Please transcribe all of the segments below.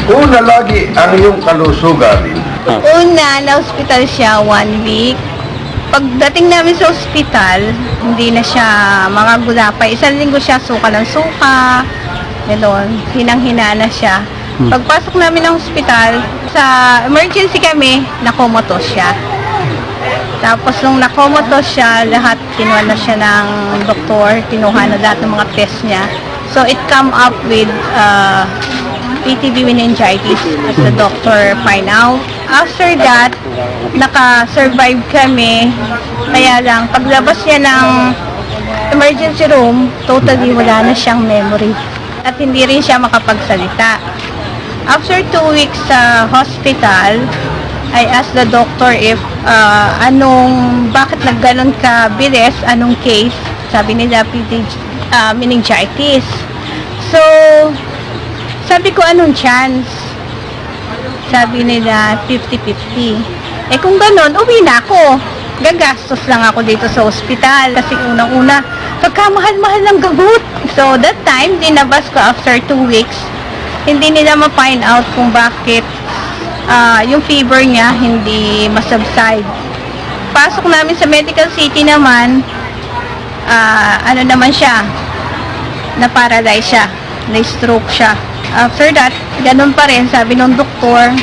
Una lagi ang iyong kalusugan. Una, na-hospital siya 1 week. Pagdating namin sa ospital, hindi na siya makagulapay. 1 linggo siya, suka ng suka. Gano'n, hinang-hina na siya. Pagpasok namin ng ospital, sa emergency kami, nakomatos siya. Tapos nung nakomatos siya, lahat kinuha na siya ng doktor, kinuha na lahat ng mga test niya. So it come up with PTB meningitis as the doctor find out. After that, naka-survive kami. Kaya lang, paglabas niya ng emergency room, totally wala na siyang memory. At hindi rin siya makapagsalita. After 2 weeks sa hospital, I asked the doctor if bakit nagganon ka bilis, anong case. Sabi nila meningitis. So, sabi ko anong chance? Sabi nila 50-50. Eh kung ganon, uwi na ako. Gagastos lang ako dito sa ospital. Kasi unang-una, pagkamahal-mahal ng gamot. So, that time, dinabas ko after 2 weeks. Hindi nila ma-find out kung bakit yung fever niya hindi masubside. Pasok namin sa medical city naman, naman siya, na-paralyze siya, na-stroke siya. After that, ganun pa rin, sabi ng doktor,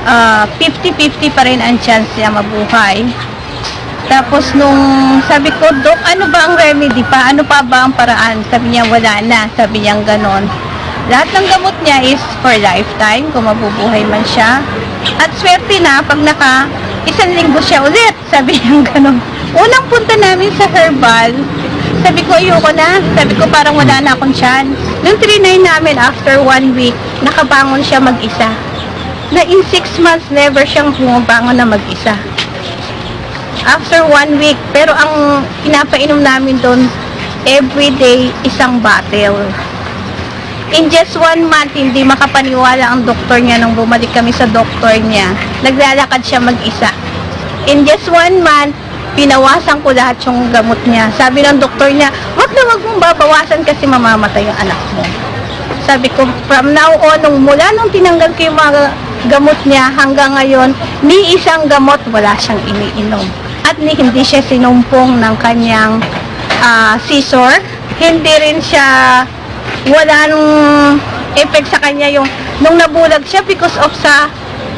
50-50 pa rin ang chance niya mabuhay. Tapos nung sabi ko, Dok, ano ba ang remedy pa? Ano pa ba ang paraan? Sabi niya, wala na. Sabi niya ganon. Lahat ng gamot niya is for lifetime, kung mabubuhay man siya. At swerte na, pag 1 linggo siya ulit, sabi niya ganon. Unang punta namin sa herbal, sabi ko, ayoko na. Sabi ko, parang wala na akong chance. Nung trinay namin, after 1 week, nakabangon siya mag-isa. Na in 6 months, never siyang bumabangon na mag-isa. After 1 week, pero ang pinapainom namin doon, everyday, 1 bottle. In just 1 month, hindi makapaniwala ang doktor niya nung bumalik kami sa doktor niya. Naglalakad siya mag-isa. In just 1 month, pinawasan ko lahat yung gamot niya. Sabi ng doktor niya, wag mong babawasan kasi mamamatay yung anak mo. Sabi ko, from now on, mula nung tinanggal ko yung mga gamot niya hanggang ngayon, ni isang gamot wala siyang iniinom. At hindi siya sinumpong ng kanyang scissor. Hindi rin siya, wala nung effect sa kanya yung, nung nabulag siya because of sa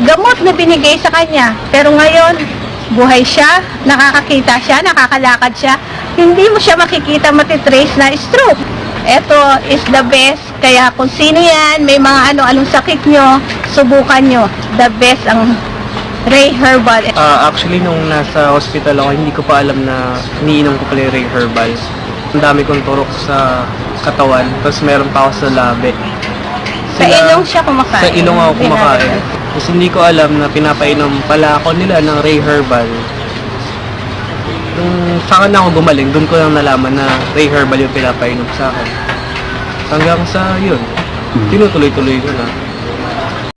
gamot na binigay sa kanya. Pero ngayon, buhay siya, nakakakita siya, nakakalakad siya, hindi mo siya makikita matitrace na stroke. Ito is the best, kaya kung sino yan, may mga anong sakit nyo, subukan nyo. The best ang Ray Herbal. Actually, nung nasa hospital ako, hindi ko pa alam na iniinom ko pala yung Ray Herbal. Ang dami kong turok sa katawan, tapos meron pa ako sa labi. Sa ilong siya kumakain. Sa ilong ako kumakain. Tapos hindi ko alam na pinapainom pala ako nila ng Ray Herbal. Nung saka na ako gumaling, doon ko lang nalaman na Ray Herbal yung pinapainom sa akin. Hanggang sa yun, tinutuloy-tuloy ko na.